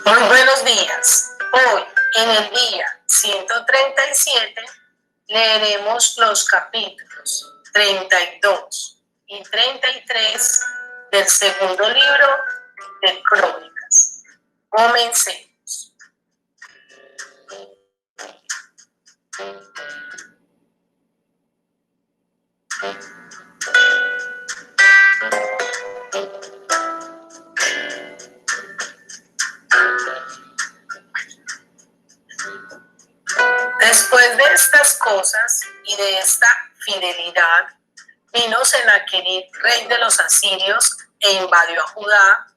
Muy buenos días. Hoy, en el día 137, leeremos los capítulos 32 y 33 del segundo libro de Crónicas. Comencemos. Después de estas cosas y de esta fidelidad, vino Senaquerib, rey de los asirios, e invadió a Judá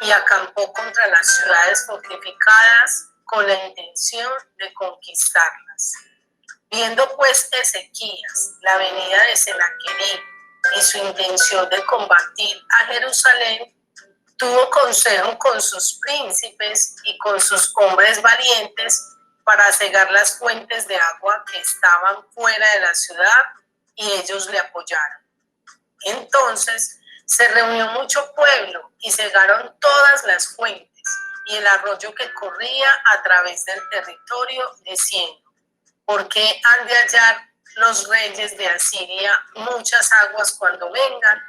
y acampó contra las ciudades fortificadas con la intención de conquistarlas. Viendo pues Ezequías la venida de Senaquerib y su intención de combatir a Jerusalén, tuvo consejo con sus príncipes y con sus hombres valientes para cegar las fuentes de agua que estaban fuera de la ciudad, y ellos le apoyaron. Entonces se reunió mucho pueblo y cegaron todas las fuentes y el arroyo que corría a través del territorio, diciendo: ¿por qué han de hallar los reyes de Asiria muchas aguas cuando vengan?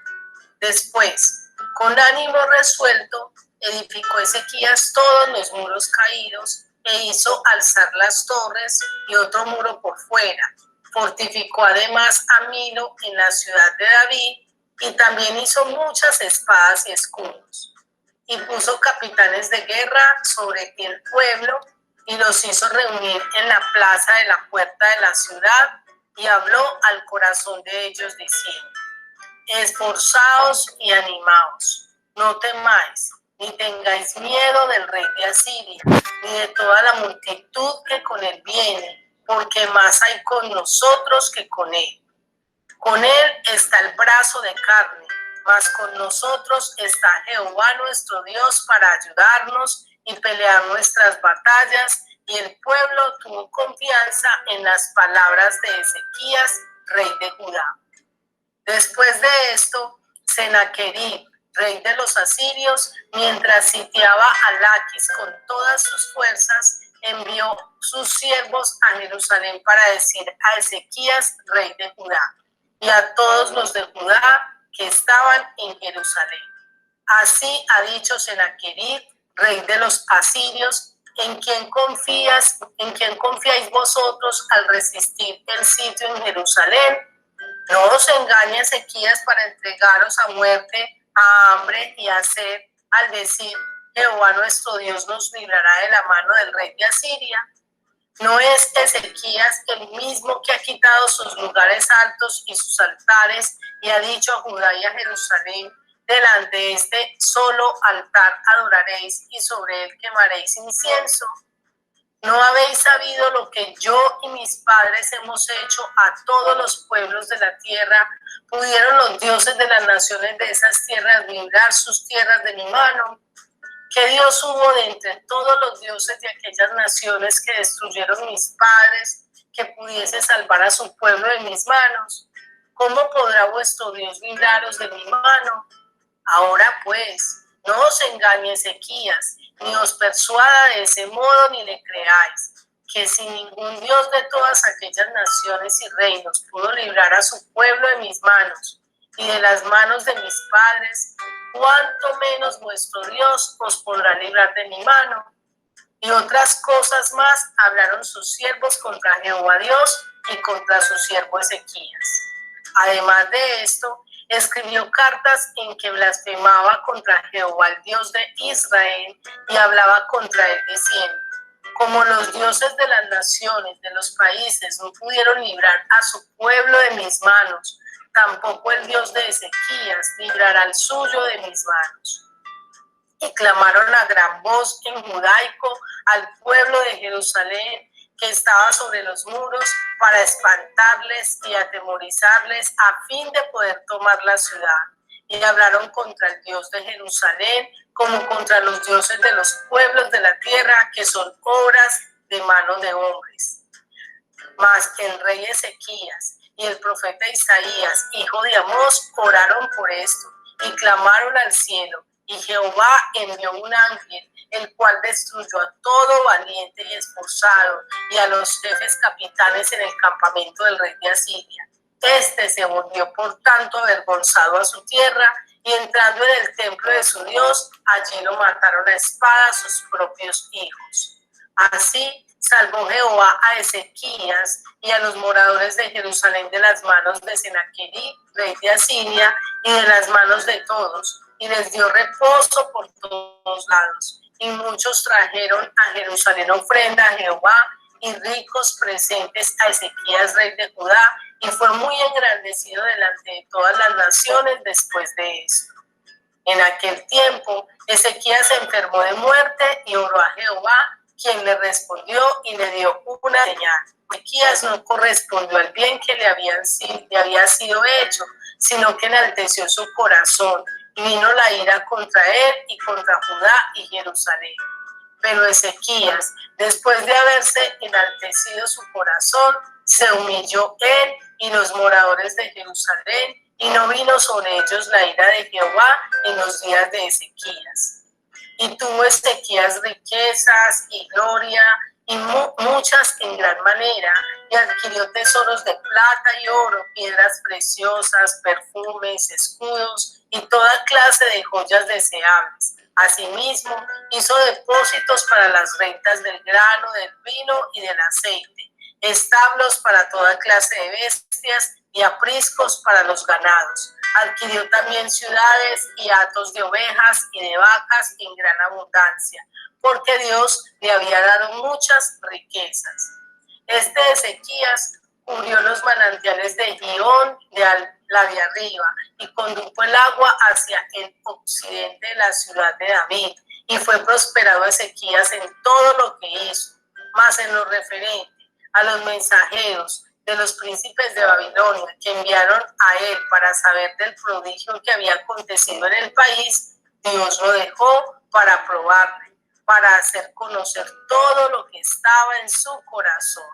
Después, con ánimo resuelto, edificó Ezequías todos los muros caídos e hizo alzar las torres y otro muro por fuera. Fortificó además a Milo en la ciudad de David, y también hizo muchas espadas y escudos. Y puso capitanes de guerra sobre el pueblo y los hizo reunir en la plaza de la puerta de la ciudad, y habló al corazón de ellos diciendo: esforzaos y animaos, no temáis, ni tengáis miedo del rey de Asiria, ni de toda la multitud que con él viene, porque más hay con nosotros que con él. Con él está el brazo de carne, mas con nosotros está Jehová nuestro Dios para ayudarnos y pelear nuestras batallas. Y el pueblo tuvo confianza en las palabras de Ezequías, rey de Judá. Después de esto, Senaquerib, rey de los asirios, mientras sitiaba a Laquis con todas sus fuerzas, envió sus siervos a Jerusalén para decir a Ezequías, rey de Judá, y a todos los de Judá que estaban en Jerusalén: así ha dicho Senaquerib, rey de los asirios, ¿en quién confiáis vosotros al resistir el sitio en Jerusalén? No os engañe Ezequías para entregaros a muerte, a hambre y a sed, al decir: Jehová nuestro Dios nos librará de la mano del rey de Asiria. ¿No es Ezequías el mismo que ha quitado sus lugares altos y sus altares, y ha dicho a Judá y a Jerusalén: delante de este solo altar adoraréis y sobre él quemaréis incienso? ¿No habéis sabido lo que yo y mis padres hemos hecho a todos los pueblos de la tierra? ¿Pudieron los dioses de las naciones de esas tierras librar sus tierras de mi mano? ¿Qué Dios hubo de entre todos los dioses de aquellas naciones que destruyeron mis padres, que pudiese salvar a su pueblo de mis manos? ¿Cómo podrá vuestro Dios libraros de mi mano? Ahora pues, no os engañe Ezequías, ni os persuada de ese modo, ni le creáis, que si ningún Dios de todas aquellas naciones y reinos pudo librar a su pueblo de mis manos y de las manos de mis padres, cuánto menos vuestro Dios os podrá librar de mi mano. Y otras cosas más hablaron sus siervos contra Jehová Dios y contra su siervo Ezequías. Además de esto, escribió cartas en que blasfemaba contra Jehová, el Dios de Israel, y hablaba contra él diciendo: como los dioses de las naciones, de los países, no pudieron librar a su pueblo de mis manos, tampoco el Dios de Ezequías librará al suyo de mis manos. Y clamaron a gran voz en judaico al pueblo de Jerusalén, que estaba sobre los muros, para espantarles y atemorizarles a fin de poder tomar la ciudad. Y hablaron contra el Dios de Jerusalén como contra los dioses de los pueblos de la tierra, que son obras de manos de hombres. Mas el rey Ezequías y el profeta Isaías, hijo de Amós, oraron por esto y clamaron al cielo. Y Jehová envió un ángel, el cual destruyó a todo valiente y esforzado, y a los jefes capitanes en el campamento del rey de Asiria. Este se volvió por tanto avergonzado a su tierra, y entrando en el templo de su Dios, allí lo mataron a espada sus propios hijos. Así salvó Jehová a Ezequías y a los moradores de Jerusalén de las manos de Senaquerib, rey de Asiria, y de las manos de todos, y les dio reposo por todos lados. Y muchos trajeron a Jerusalén ofrenda a Jehová y ricos presentes a Ezequías, rey de Judá, y fue muy engrandecido delante de todas las naciones después de esto. En aquel tiempo, Ezequías se enfermó de muerte y oró a Jehová, quien le respondió y le dio una señal. Ezequías no correspondió al bien que le había sido hecho, sino que enalteció su corazón, y vino la ira contra él y contra Judá y Jerusalén. Pero Ezequías, después de haberse enaltecido su corazón, se humilló él y los moradores de Jerusalén, y no vino sobre ellos la ira de Jehová en los días de Ezequías. Y tuvo Ezequías riquezas y gloria, y muchas en gran manera, y adquirió tesoros de plata y oro, piedras preciosas, perfumes, escudos, y toda clase de joyas deseables. Asimismo, hizo depósitos para las rentas del grano, del vino y del aceite, establos para toda clase de bestias y apriscos para los ganados. Adquirió también ciudades y hatos de ovejas y de vacas en gran abundancia, porque Dios le había dado muchas riquezas. Este Ezequías cubrió los manantiales de Gihón, la de arriba, y condujo el agua hacia el occidente de la ciudad de David, y fue prosperado Ezequías en todo lo que hizo. Mas en lo referente a los mensajeros de los príncipes de Babilonia que enviaron a él para saber del prodigio que había acontecido en el país, Dios lo dejó para probarle, para hacer conocer todo lo que estaba en su corazón.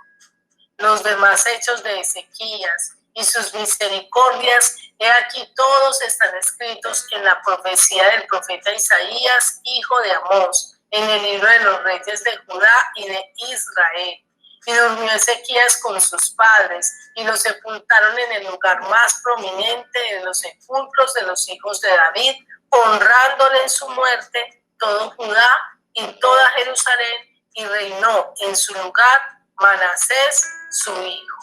Los demás hechos de Ezequías y sus misericordias, he aquí todos están escritos en la profecía del profeta Isaías, hijo de Amós, en el libro de los reyes de Judá y de Israel. Y durmió Ezequías con sus padres, y lo sepultaron en el lugar más prominente de los sepulcros de los hijos de David, honrándole en su muerte todo Judá y toda Jerusalén, y reinó en su lugar Manasés, su hijo.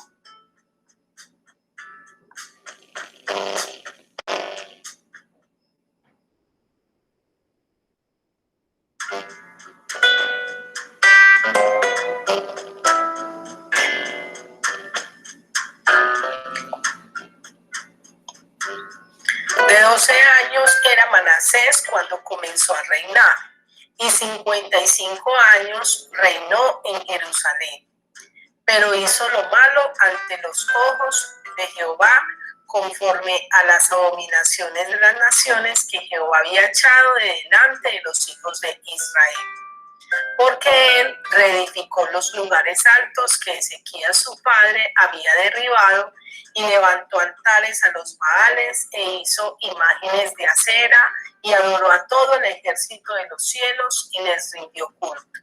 De 12 años era Manasés cuando comenzó a reinar, y 55 años reinó en Jerusalén. Pero hizo lo malo ante los ojos de Jehová, conforme a las abominaciones de las naciones que Jehová había echado de delante de los hijos de Israel. Porque él reedificó los lugares altos que Ezequías su padre había derribado, y levantó altares a los Baales, e hizo imágenes de acera, y adoró a todo el ejército de los cielos, y les rindió culto.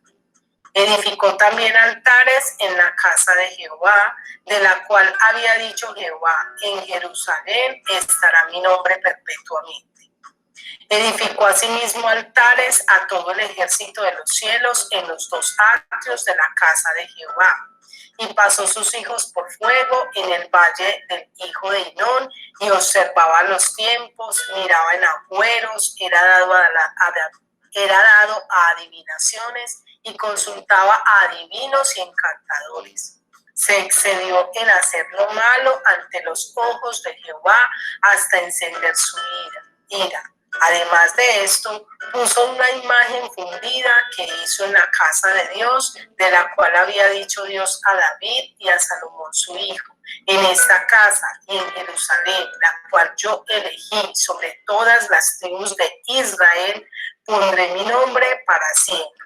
Edificó también altares en la casa de Jehová, de la cual había dicho Jehová: en Jerusalén estará mi nombre perpetuamente. Edificó asimismo altares a todo el ejército de los cielos en los dos atrios de la casa de Jehová. Y pasó sus hijos por fuego en el valle del hijo de Hinón, y observaba los tiempos, miraba en agüeros, era dado a adivinaciones, y consultaba a adivinos y encantadores. Se excedió en hacer lo malo ante los ojos de Jehová hasta encender su ira. Además de esto, puso una imagen fundida que hizo en la casa de Dios, de la cual había dicho Dios a David y a Salomón su hijo: en esta casa y en Jerusalén, la cual yo elegí sobre todas las tribus de Israel, pondré mi nombre para siempre.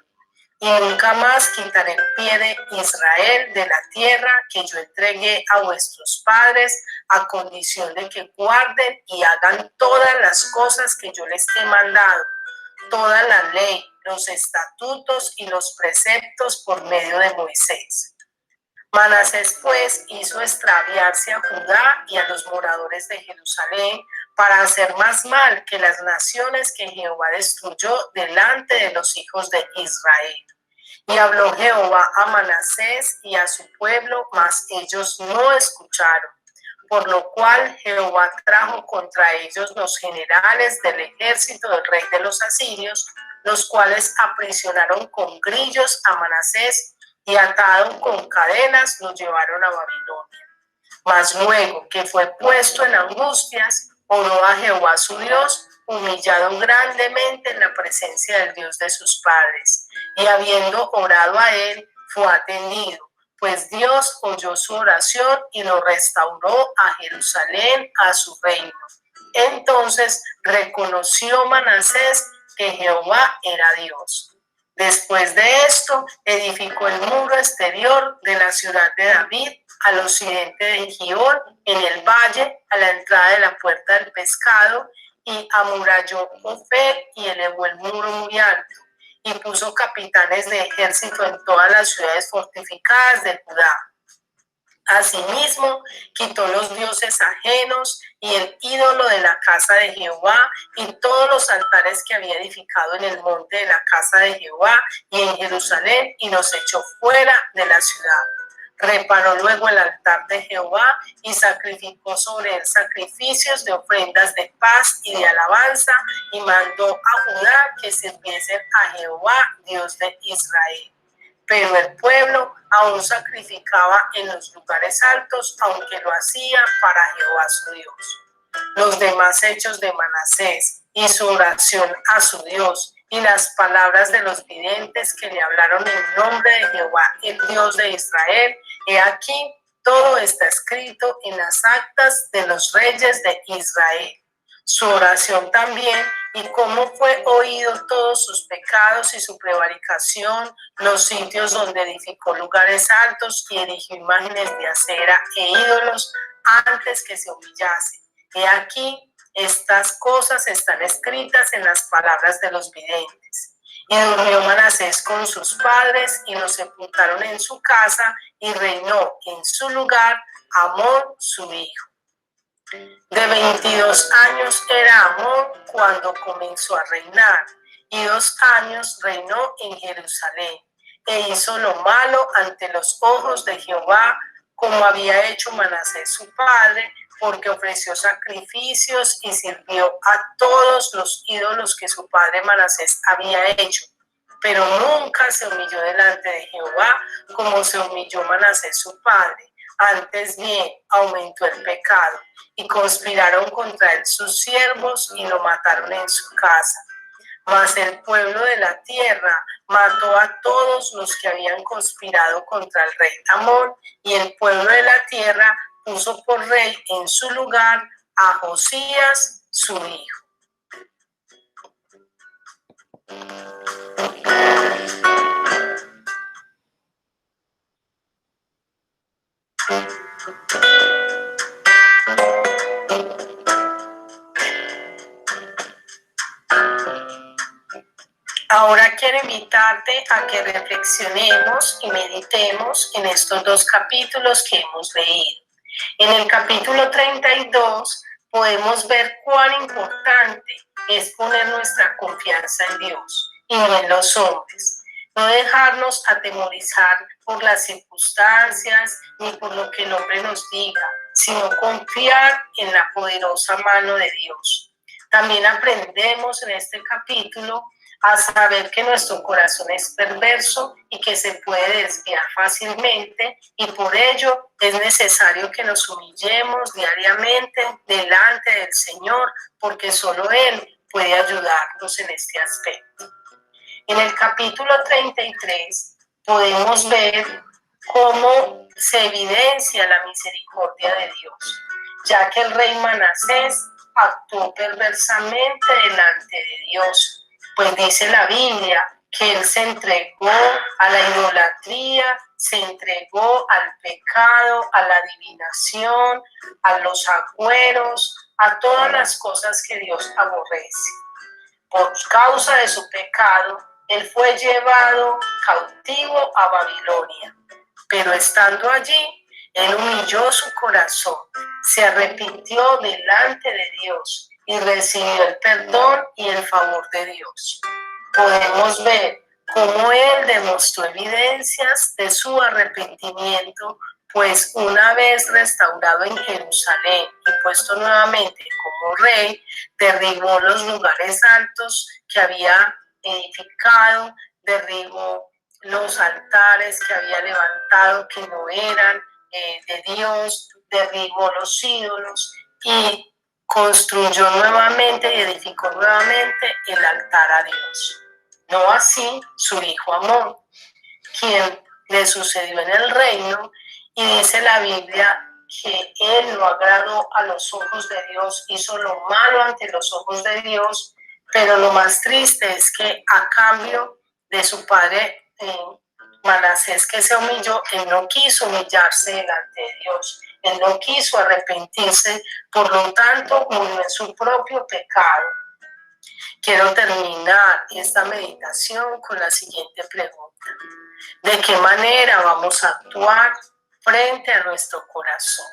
y nunca más quitaré el pie de Israel de la tierra que yo entregué a vuestros padres, a condición de que guarden y hagan todas las cosas que yo les he mandado, toda la ley, los estatutos y los preceptos por medio de Moisés. Manasés pues hizo extraviarse a Judá y a los moradores de Jerusalén para hacer más mal que las naciones que Jehová destruyó delante de los hijos de Israel. Y habló Jehová a Manasés y a su pueblo, mas ellos no escucharon. Por lo cual Jehová trajo contra ellos los generales del ejército del rey de los asirios, los cuales aprisionaron con grillos a Manasés y atado con cadenas lo llevaron a Babilonia. Mas luego que fue puesto en angustias, oró a Jehová su Dios, humillado grandemente en la presencia del Dios de sus padres. Y habiendo orado a él, fue atendido, pues Dios oyó su oración y lo restauró a Jerusalén, a su reino. Entonces reconoció Manasés que Jehová era Dios. Después de esto, edificó el muro exterior de la ciudad de David al occidente de Gihón, en el valle, a la entrada de la puerta del pescado, y amuralló Ofel y elevó el muro muy alto, y puso capitanes de ejército en todas las ciudades fortificadas de Judá. Asimismo, quitó los dioses ajenos y el ídolo de la casa de Jehová y todos los altares que había edificado en el monte de la casa de Jehová y en Jerusalén, y los echó fuera de la ciudad. Reparó luego el altar de Jehová y sacrificó sobre él sacrificios de ofrendas de paz y de alabanza, y mandó a Judá que sirviesen a Jehová, Dios de Israel. Pero el pueblo aún sacrificaba en los lugares altos, aunque lo hacía para Jehová su Dios. Los demás hechos de Manasés y su oración a su Dios y las palabras de los videntes que le hablaron en nombre de Jehová, el Dios de Israel, he aquí, todo está escrito en las actas de los reyes de Israel. Su oración también, y cómo fue oído todos sus pecados y su prevaricación, los sitios donde edificó lugares altos y erigió imágenes de acera e ídolos antes que se humillase. He aquí, estas cosas están escritas en las palabras de los videntes. Y durmió Manasés con sus padres, y lo sepultaron en su casa, y reinó en su lugar Amón su hijo. De 22 años era Amón cuando comenzó a reinar, y 2 años reinó en Jerusalén, e hizo lo malo ante los ojos de Jehová, como había hecho Manasés su padre, porque ofreció sacrificios y sirvió a todos los ídolos que su padre Manasés había hecho. Pero nunca se humilló delante de Jehová como se humilló Manasés su padre. Antes bien, aumentó el pecado, y conspiraron contra él sus siervos y lo mataron en su casa. Mas el pueblo de la tierra mató a todos los que habían conspirado contra el rey Amón, y el pueblo de la tierra puso por rey en su lugar a Josías, su hijo. Ahora quiero invitarte a que reflexionemos y meditemos en estos 2 capítulos que hemos leído. En el capítulo 32 podemos ver cuán importante es poner nuestra confianza en Dios y no en los hombres. No dejarnos atemorizar por las circunstancias ni por lo que el hombre nos diga, sino confiar en la poderosa mano de Dios. También aprendemos en este capítulo a saber que nuestro corazón es perverso y que se puede desviar fácilmente, y por ello es necesario que nos humillemos diariamente delante del Señor, porque solo Él puede ayudarnos en este aspecto. En el capítulo 33 podemos ver cómo se evidencia la misericordia de Dios, ya que el rey Manasés actuó perversamente delante de Dios. Pues dice la Biblia que él se entregó a la idolatría, se entregó al pecado, a la adivinación, a los agüeros, a todas las cosas que Dios aborrece. Por causa de su pecado, él fue llevado cautivo a Babilonia. Pero estando allí, él humilló su corazón, se arrepintió delante de Dios y recibió el perdón y el favor de Dios. Podemos ver cómo él demostró evidencias de su arrepentimiento, pues una vez restaurado en Jerusalén y puesto nuevamente como rey, derribó los lugares altos que había edificado, derribó los altares que había levantado que no eran de Dios, derribó los ídolos y construyó nuevamente y edificó nuevamente el altar a Dios. No así su hijo Amón, quien le sucedió en el reino, y dice la Biblia que él no agradó a los ojos de Dios, hizo lo malo ante los ojos de Dios, pero lo más triste es que a cambio de su padre Manasés, que se humilló, él no quiso humillarse delante de Dios, él no quiso arrepentirse, por lo tanto murió en su propio pecado. Quiero terminar esta meditación con la siguiente pregunta: ¿de qué manera vamos a actuar frente a nuestro corazón?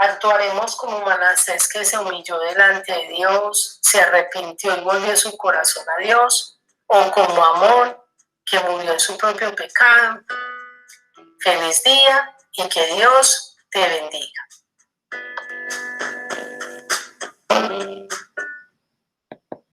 ¿Actuaremos como Manasés, que se humilló delante de Dios, se arrepintió y volvió su corazón a Dios? ¿O como Amón, que murió en su propio pecado? Feliz día y que Dios te bendiga.